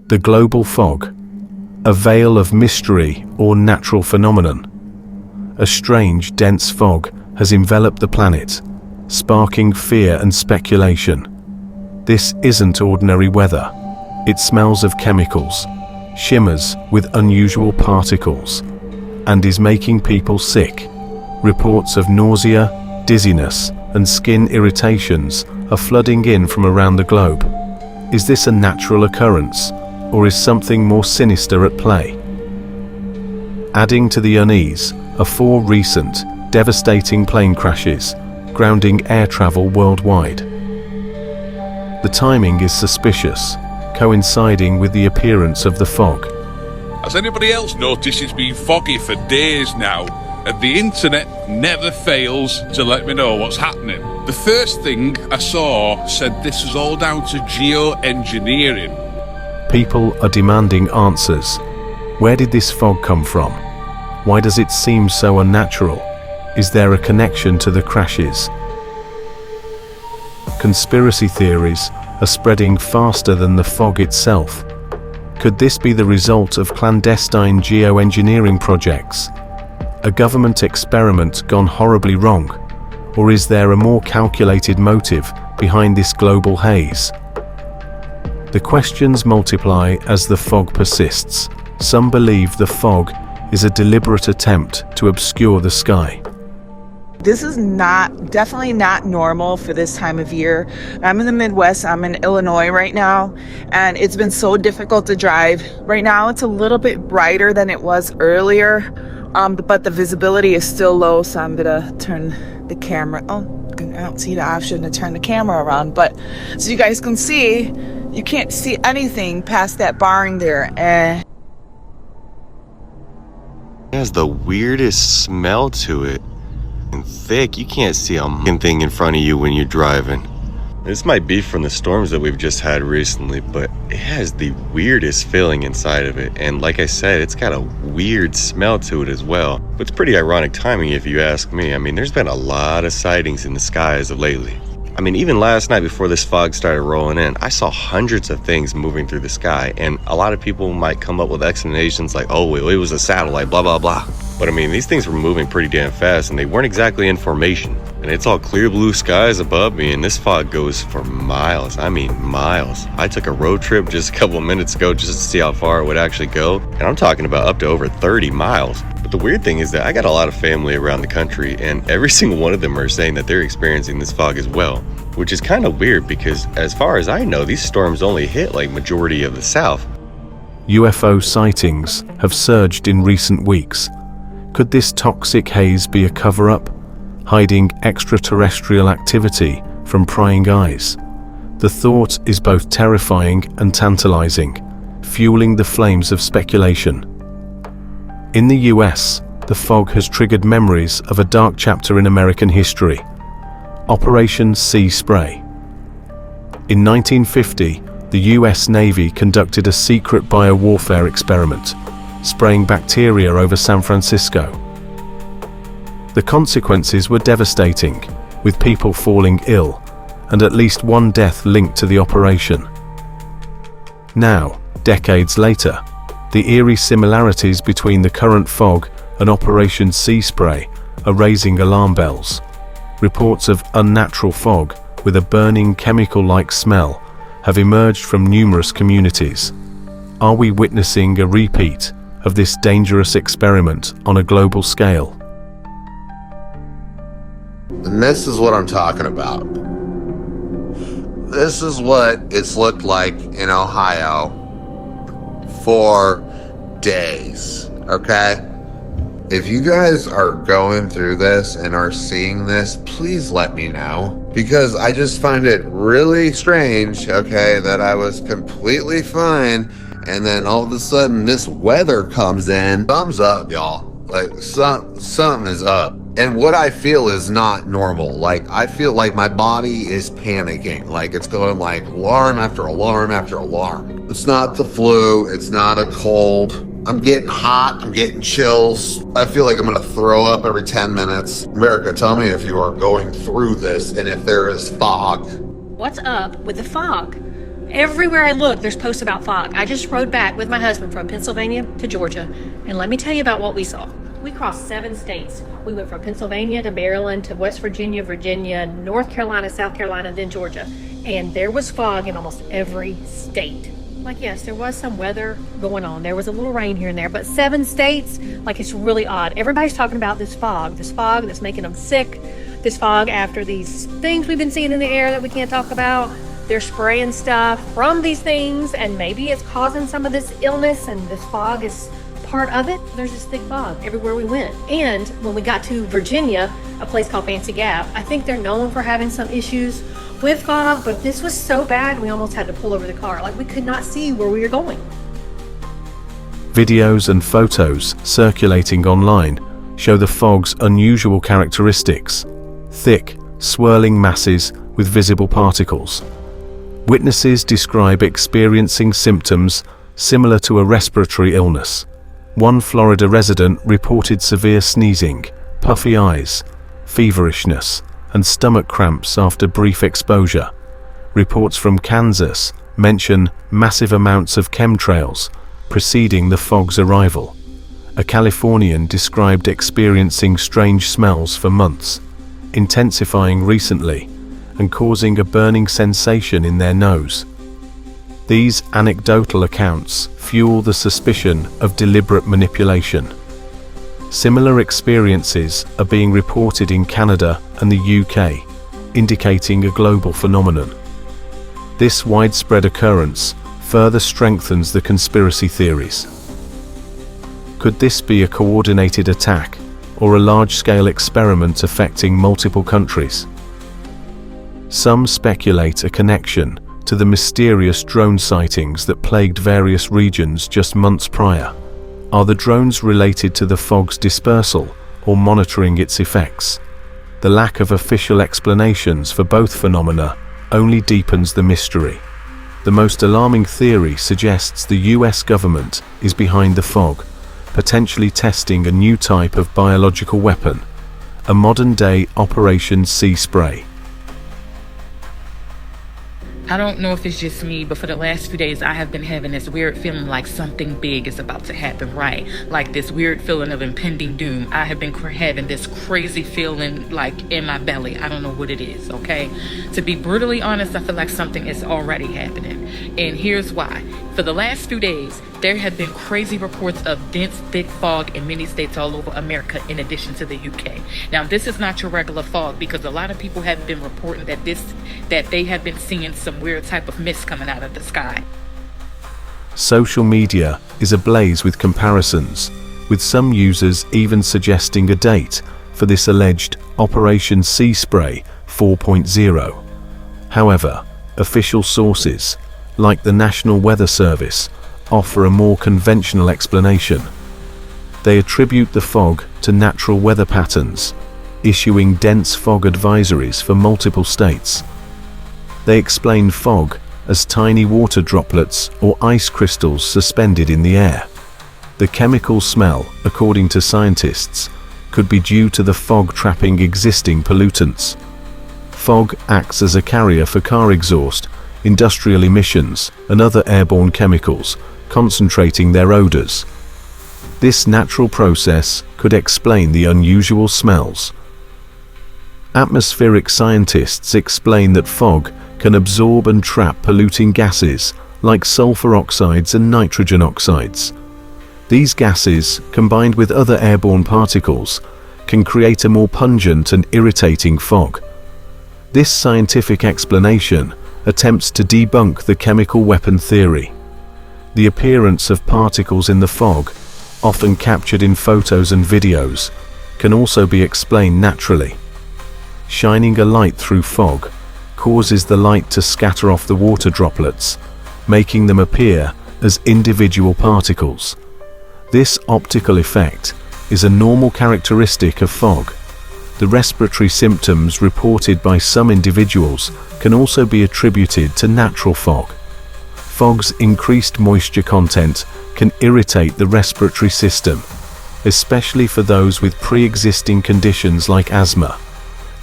The global fog, a veil of mystery or natural phenomenon. A strange, dense fog has enveloped the planet, sparking fear and speculation. This isn't ordinary weather. It smells of chemicals, shimmers with unusual particles, and is making people sick. Reports of nausea, dizziness, and skin irritations are flooding in from around the globe. Is this a natural occurrence, or is something more sinister at play? Adding to the unease are 4 recent, devastating plane crashes, grounding air travel worldwide. The timing is suspicious, coinciding with the appearance of the fog. Has anybody else noticed it's been foggy for days now, and the internet never fails to let me know what's happening? The first thing I saw said this was all down to geoengineering. People are demanding answers. Where did this fog come from? Why does it seem so unnatural? Is there a connection to the crashes? Conspiracy theories are spreading faster than the fog itself. Could this be the result of clandestine geoengineering projects? A government experiment gone horribly wrong? Or is there a more calculated motive behind this global haze? The questions multiply as the fog persists. Some believe the fog is a deliberate attempt to obscure the sky. This is definitely not normal for this time of year. I'm in the Midwest, I'm in Illinois right now, and it's been so difficult to drive. Right now it's a little bit brighter than it was earlier, but the visibility is still low, so I'm gonna turn the camera. Oh, I don't see the option to turn the camera around, but so you guys can see, you can't see anything past that barring there. It has the weirdest smell to it. And thick, you can't see a thing in front of you when you're driving. This might be from the storms that we've just had recently, but it has the weirdest feeling inside of it. And like I said, it's got a weird smell to it as well. But it's pretty ironic timing if you ask me. I mean, there's been a lot of sightings in the sky as of lately. I mean, even last night before this fog started rolling in, I saw hundreds of things moving through the sky, and a lot of people might come up with explanations like, oh, it was a satellite, blah, blah, blah. But I mean, these things were moving pretty damn fast, and they weren't exactly in formation. And it's all clear blue skies above me, and this fog goes for miles. I mean, miles. I took a road trip just a couple of minutes ago just to see how far it would actually go, and I'm talking about up to over 30 miles. But the weird thing is that I got a lot of family around the country, and every single one of them are saying that they're experiencing this fog as well, which is kind of weird because as far as I know, these storms only hit like majority of the South. UFO sightings have surged in recent weeks. Could this toxic haze be a cover-up, hiding extraterrestrial activity from prying eyes? The thought is both terrifying and tantalizing, fueling the flames of speculation. In the US, the fog has triggered memories of a dark chapter in American history, Operation Sea Spray. In 1950, the US Navy conducted a secret biowarfare experiment, spraying bacteria over San Francisco. The consequences were devastating, with people falling ill, and at least one death linked to the operation. Now, decades later, the eerie similarities between the current fog and Operation Sea Spray are raising alarm bells. Reports of unnatural fog with a burning chemical-like smell have emerged from numerous communities. Are we witnessing a repeat of this dangerous experiment on a global scale? And this is what I'm talking about. This is what it's looked like in Ohio for days, okay? If you guys are going through this and are seeing this, please let me know. Because I just find it really strange, okay, that I was completely fine and then all of a sudden this weather comes in. Thumbs up, y'all. Like, something is up. And what I feel is not normal. Like, I feel like my body is panicking. Like, it's going like alarm after alarm after alarm. It's not the flu. It's not a cold. I'm getting hot. I'm getting chills. I feel like I'm going to throw up every 10 minutes. America, tell me if you are going through this and if there is fog. What's up with the fog? Everywhere I look, there's posts about fog. I just rode back with my husband from Pennsylvania to Georgia, and let me tell you about what we saw. We crossed 7 states. We went from Pennsylvania to Maryland to West Virginia, North Carolina, South Carolina, then Georgia. And there was fog in almost every state. Like, yes, there was some weather going on. There was a little rain here and there, but 7 states, like, it's really odd. Everybody's talking about this fog that's making them sick, this fog after these things we've been seeing in the air that we can't talk about. They're spraying stuff from these things, and maybe it's causing some of this illness, and this fog is part of it. There's this thick fog everywhere we went. And when we got to Virginia, a place called Fancy Gap, I think they're known for having some issues with fog, but this was so bad we almost had to pull over the car. Like, we could not see where we were going. Videos and photos circulating online show the fog's unusual characteristics: thick, swirling masses with visible particles. Witnesses describe experiencing symptoms similar to a respiratory illness. One Florida resident reported severe sneezing, puffy eyes, feverishness, and stomach cramps after brief exposure. Reports from Kansas mention massive amounts of chemtrails preceding the fog's arrival. A Californian described experiencing strange smells for months, intensifying recently and causing a burning sensation in their nose. These anecdotal accounts fuel the suspicion of deliberate manipulation. Similar experiences are being reported in Canada and the UK, indicating a global phenomenon. This widespread occurrence further strengthens the conspiracy theories. Could this be a coordinated attack or a large-scale experiment affecting multiple countries? Some speculate a connection to the mysterious drone sightings that plagued various regions just months prior. Are the drones related to the fog's dispersal or monitoring its effects? The lack of official explanations for both phenomena only deepens the mystery. The most alarming theory suggests the US government is behind the fog, potentially testing a new type of biological weapon, a modern-day Operation Sea Spray. I don't know if it's just me, but for the last few days, I have been having this weird feeling like something big is about to happen, right? Like this weird feeling of impending doom. I have been having this crazy feeling like in my belly. I don't know what it is, okay? To be brutally honest, I feel like something is already happening. And here's why. For the last few days, there have been crazy reports of dense, thick fog in many states all over America, in addition to the UK. Now, this is not your regular fog, because a lot of people have been reporting that they have been seeing some weird type of mist coming out of the sky. Social media is ablaze with comparisons, with some users even suggesting a date for this alleged Operation Sea Spray 4.0. However, official sources, like the National Weather Service, offer a more conventional explanation. They attribute the fog to natural weather patterns, issuing dense fog advisories for multiple states. They explain fog as tiny water droplets or ice crystals suspended in the air. The chemical smell, according to scientists, could be due to the fog trapping existing pollutants. Fog acts as a carrier for car exhaust, industrial emissions, and other airborne chemicals, concentrating their odors. This natural process could explain the unusual smells. Atmospheric scientists explain that fog can absorb and trap polluting gases like sulfur oxides and nitrogen oxides. These gases, combined with other airborne particles, can create a more pungent and irritating fog. This scientific explanation attempts to debunk the chemical weapon theory. The appearance of particles in the fog, often captured in photos and videos, can also be explained naturally. Shining a light through fog causes the light to scatter off the water droplets, making them appear as individual particles. This optical effect is a normal characteristic of fog. The respiratory symptoms reported by some individuals can also be attributed to natural fog. Fog's increased moisture content can irritate the respiratory system, especially for those with pre-existing conditions like asthma.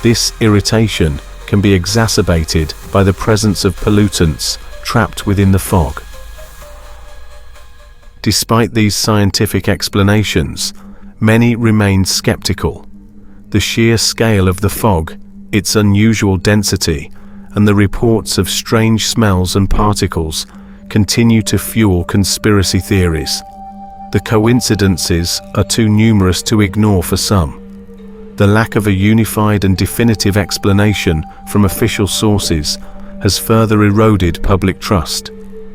This irritation can be exacerbated by the presence of pollutants trapped within the fog. Despite these scientific explanations, many remain skeptical. The sheer scale of the fog, its unusual density, and the reports of strange smells and particles continue to fuel conspiracy theories. The coincidences are too numerous to ignore for some. The lack of a unified and definitive explanation from official sources has further eroded public trust.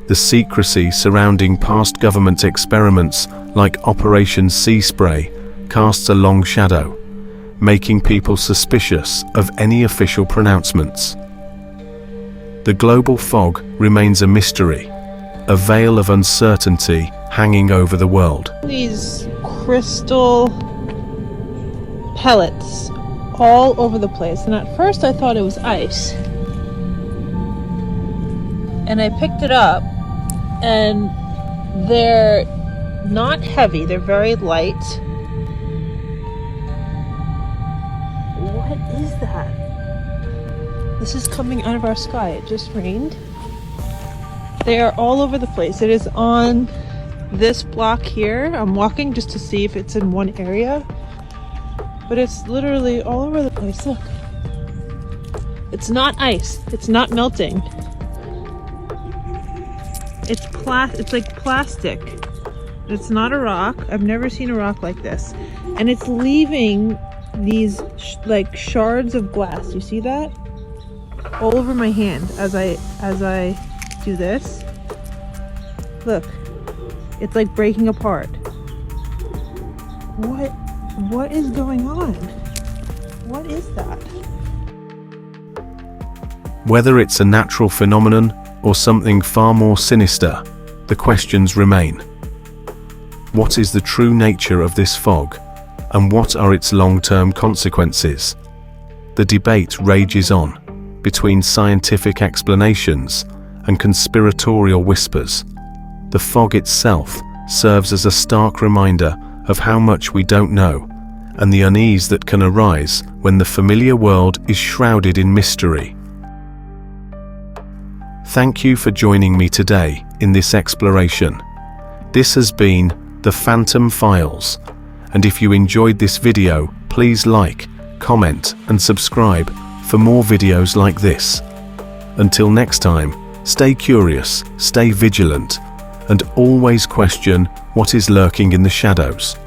The secrecy surrounding past government experiments like Operation Sea Spray casts a long shadow, making people suspicious of any official pronouncements. The global fog remains a mystery, a veil of uncertainty hanging over the world. These crystal pellets all over the place, and at first I thought it was ice. And I picked it up, and they're not heavy, they're very light. What is that? This is coming out of our sky. It just rained. They are all over the place. It is on this block here. I'm walking just to see if it's in one area, but it's literally all over the place. Look, it's not ice, it's not melting. It's like plastic. It's not a rock. I've never seen a rock like this, and it's leaving these like shards of glass. You see that? All over my hand as I do this. Look, it's like breaking apart. What is going on? What is that? Whether it's a natural phenomenon or something far more sinister, the questions remain. What is the true nature of this fog, and what are its long-term consequences? The debate rages on between scientific explanations and conspiratorial whispers. The fog itself serves as a stark reminder of how much we don't know, and the unease that can arise when the familiar world is shrouded in mystery. Thank you for joining me today in this exploration. This has been The Phantom Files, and if you enjoyed this video, please like, comment, and subscribe for more videos like this. Until next time, stay curious, stay vigilant, and always question what is lurking in the shadows.